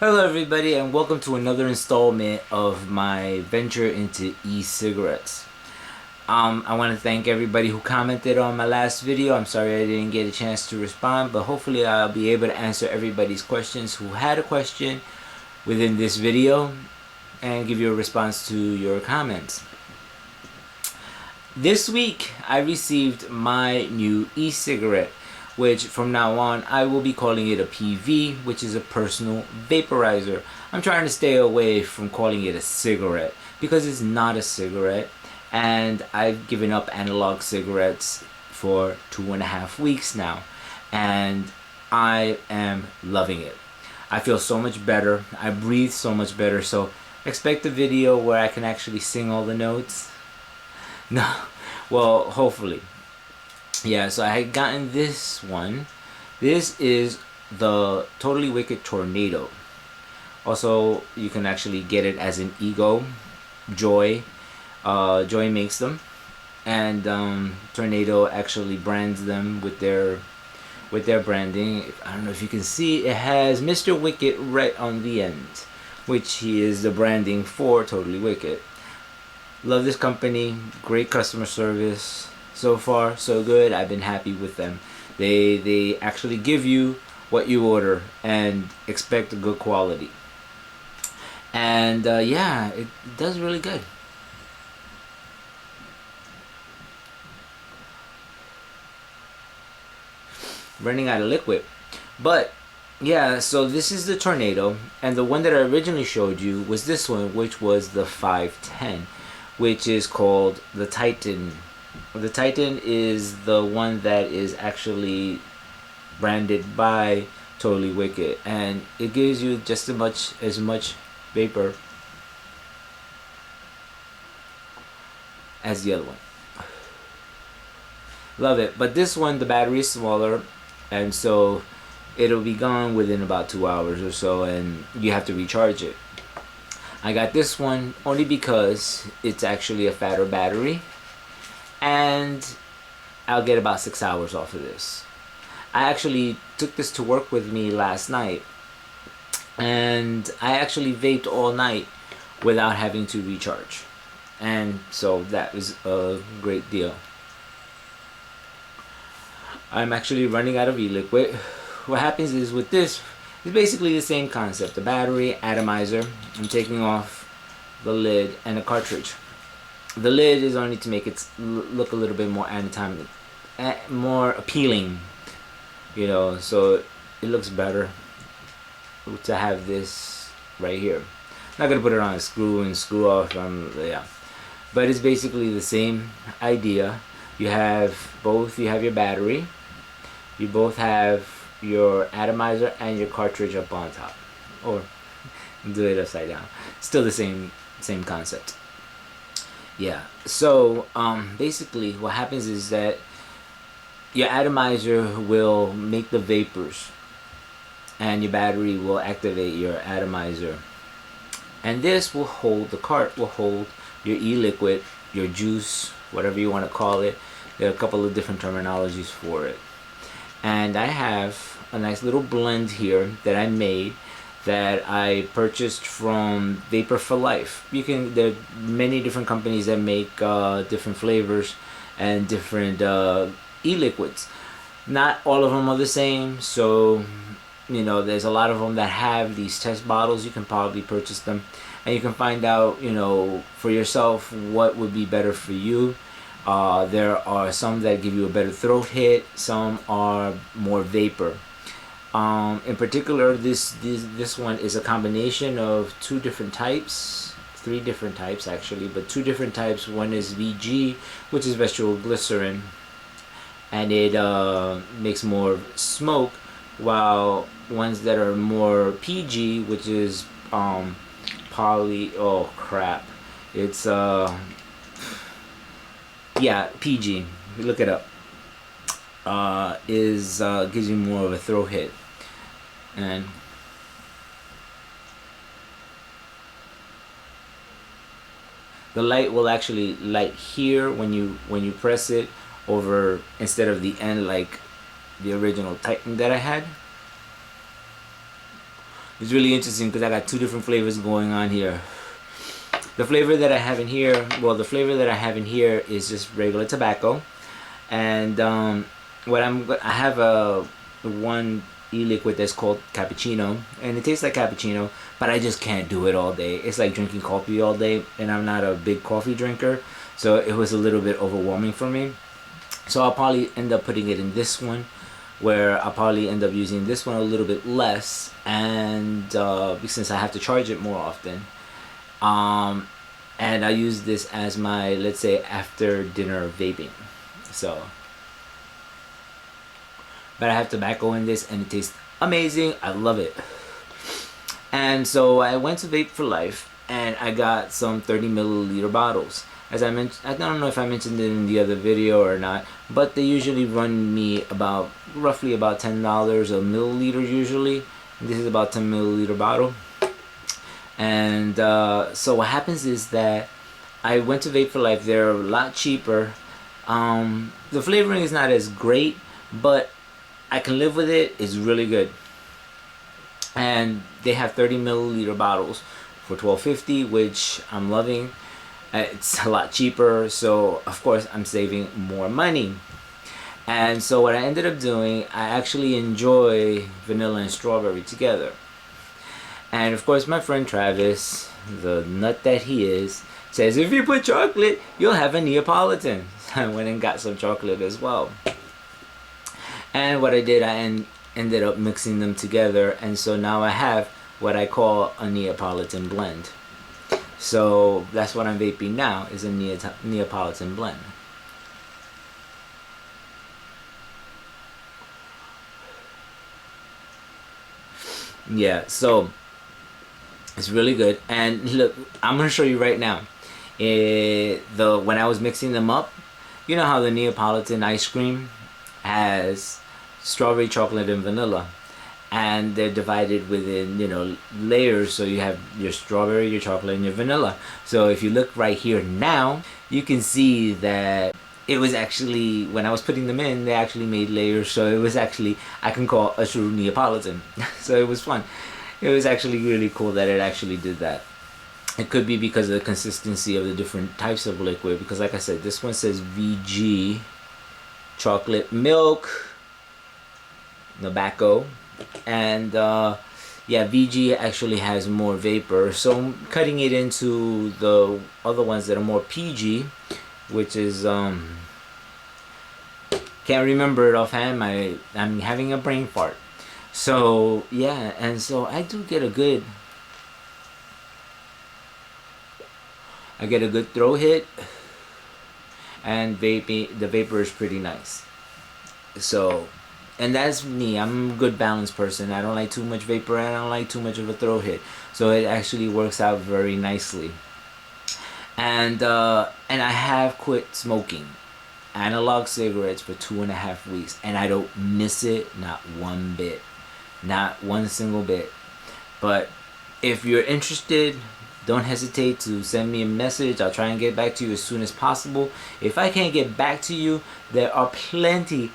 Hello everybody and welcome to another installment of my venture into e-cigarettes. I want to thank everybody who commented on my last video. I'm sorry I didn't get a chance to respond, but hopefully I'll be able to answer everybody's questions who had a question within this video and give you a response to your comments. This week I received my new e-cigarette, which from now on I will be calling it a PV, which is a personal vaporizer. I'm trying to stay away from calling it a cigarette because it's not a cigarette, and I've given up analog cigarettes for 2.5 weeks now, and I am loving it. I feel so much better. I breathe so much better. So expect a video where I can actually sing all the notes. No, well, hopefully. Yeah, so I had gotten this one. This is the Totally Wicked Tornado. Also, you can actually get it as an Ego. Joy. Joy makes them. And Tornado actually brands them with their branding. I don't know if you can see, it has Mr. Wicked right on the end, which he is the branding for Totally Wicked. Love this company, great customer service. So far, so good. I've been happy with them. They actually give you what you order and expect a good quality. And yeah, it does really good. Running out of liquid. But yeah, so this is the Tornado, and the one that I originally showed you was this one, which was the 510, which is called the Titan. The Titan is the one that is actually branded by Totally Wicked, and it gives you just as much vapor as the other one. Love it. But this one, the battery is smaller, and so it'll be gone within about 2 hours or so, and you have to recharge it. I got this one only because it's actually a fatter battery, and I'll get about 6 hours off of this. I actually took this to work with me last night, and I actually vaped all night without having to recharge, and so that was a great deal. I'm actually running out of e-liquid. What happens is with this, it's basically the same concept. The battery, atomizer. I'm taking off the lid and the cartridge. The lid is only to make it look a little bit more anatomic, more appealing, you know, so it looks better to have this right here. Not gonna put it on a screw and screw off, yeah, but it's basically the same idea. You have both. You have your battery. You both have your atomizer and your cartridge up on top, or do it upside down. Still the same concept. Yeah, so basically what happens is that your atomizer will make the vapors, and your battery will activate your atomizer, and this will hold, the cart will hold your e-liquid, your juice, whatever you want to call it. There are a couple of different terminologies for it. And I have a nice little blend here that I made, that I purchased from Vapor for Life. There are many different companies that make different flavors and different e-liquids. Not all of them are the same, so you know, there's a lot of them that have these test bottles. You can probably purchase them, and you can find out, you know, for yourself what would be better for you. There are some that give you a better throat hit. Some are more vapor. In particular, this one is a combination of three different types actually, but two different types. One is VG, which is vegetable glycerin, and it makes more smoke, while ones that are more PG, which is oh crap, it's yeah, PG, look it up, gives you more of a throat hit. And the light will actually light here when you press it over, instead of the end like the original Titan that I had. It's really interesting because I got two different flavors going on here. The flavor that I have in here, well, the flavor that I have in here is just regular tobacco, and I have a one e-liquid that's called cappuccino, and it tastes like cappuccino, but I just can't do it all day. It's like drinking coffee all day, and I'm not a big coffee drinker, so it was a little bit overwhelming for me. So I'll probably end up putting it in this one, where I'll probably end up using this one a little bit less, and since I have to charge it more often, and I use this as my, let's say, after dinner vaping. So, but I have tobacco in this, and it tastes amazing. I love it. And so I went to Vape for Life, and I got some 30 milliliter bottles. As I mentioned, I don't know if I mentioned it in the other video or not, but they usually run me about roughly about $10 a milliliter usually. This is about 10 milliliter bottle. And so what happens is that I went to Vape for Life. They're a lot cheaper. The flavoring is not as great, but I can live with it. It's really good. And they have 30 milliliter bottles for $12.50, which I'm loving. It's a lot cheaper, so of course I'm saving more money. And so what I ended up doing, I actually enjoy vanilla and strawberry together. And of course my friend Travis, the nut that he is, says if you put chocolate, you'll have a Neapolitan. So I went and got some chocolate as well. And what I did, I ended up mixing them together, and so now I have what I call a Neapolitan blend. So that's what I'm vaping now, is a Neapolitan blend. Yeah, so it's really good. And look, I'm gonna show you right now. When I was mixing them up, you know how the Neapolitan ice cream has strawberry, chocolate, and vanilla, and they're divided within, you know, layers. So you have your strawberry, your chocolate, and your vanilla. So if you look right here now, you can see that it was actually, when I was putting them in, they actually made layers. So it was actually, I can call a true Neapolitan. So it was fun. It was actually really cool that it actually did that. It could be because of the consistency of the different types of liquid, because like I said, this one says VG, chocolate milk, tobacco, and yeah, VG actually has more vapor, so I'm cutting it into the other ones that are more PG, which is can't remember it offhand. I'm having a brain fart. So yeah, and so I do get a good throw hit, and the vapor is pretty nice. So, and that's me. I'm a good balanced person. I don't like too much vapor. I don't like too much of a throw hit. So it actually works out very nicely. And I have quit smoking analog cigarettes for 2.5 weeks, and I don't miss it, not one bit, not one single bit. But if you're interested, don't hesitate to send me a message. I'll try and get back to you as soon as possible. If I can't get back to you, there are plenty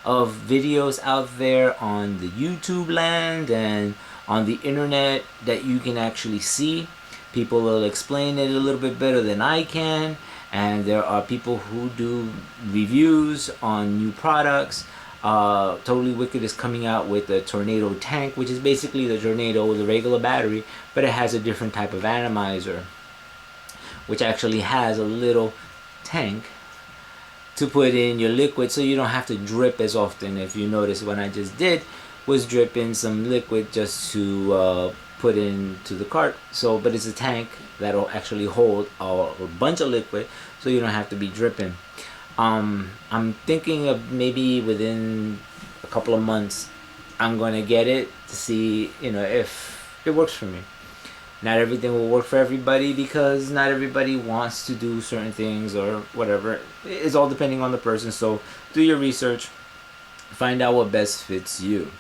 of videos out there on the YouTube land and on the internet that you can actually see. People will explain it a little bit better than I can, and there are people who do reviews on new products. Totally Wicked is coming out with the Tornado tank, which is basically the Tornado with a regular battery, but it has a different type of atomizer, which actually has a little tank to put in your liquid, so you don't have to drip as often. If you notice, what I just did was drip in some liquid just to put into the cart. So, but it's a tank that'll actually hold a bunch of liquid, so you don't have to be dripping. I'm thinking of maybe within a couple of months, I'm going to get it to see, you know, if it works for me. Not everything will work for everybody, because not everybody wants to do certain things or whatever. It's all depending on the person. So do your research, find out what best fits you.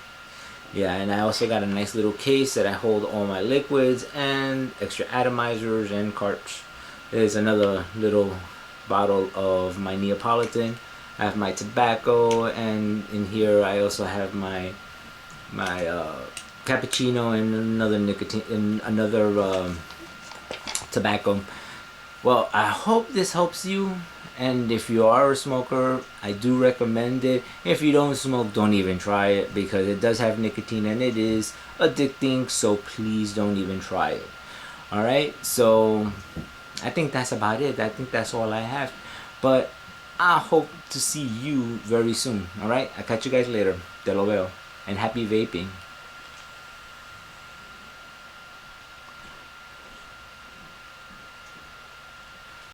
Yeah, and I also got a nice little case that I hold all my liquids and extra atomizers and carts. There's another little bottle of my Neapolitan. I have my tobacco, and in here I also have my cappuccino and another tobacco. Well, I hope this helps you. And if you are a smoker, I do recommend it. If you don't smoke, don't even try it, because it does have nicotine and it is addicting. So please don't even try it. Alright, so I think that's about it. I think that's all I have. But I hope to see you very soon. Alright, I'll catch you guys later. Te lo veo. And happy vaping.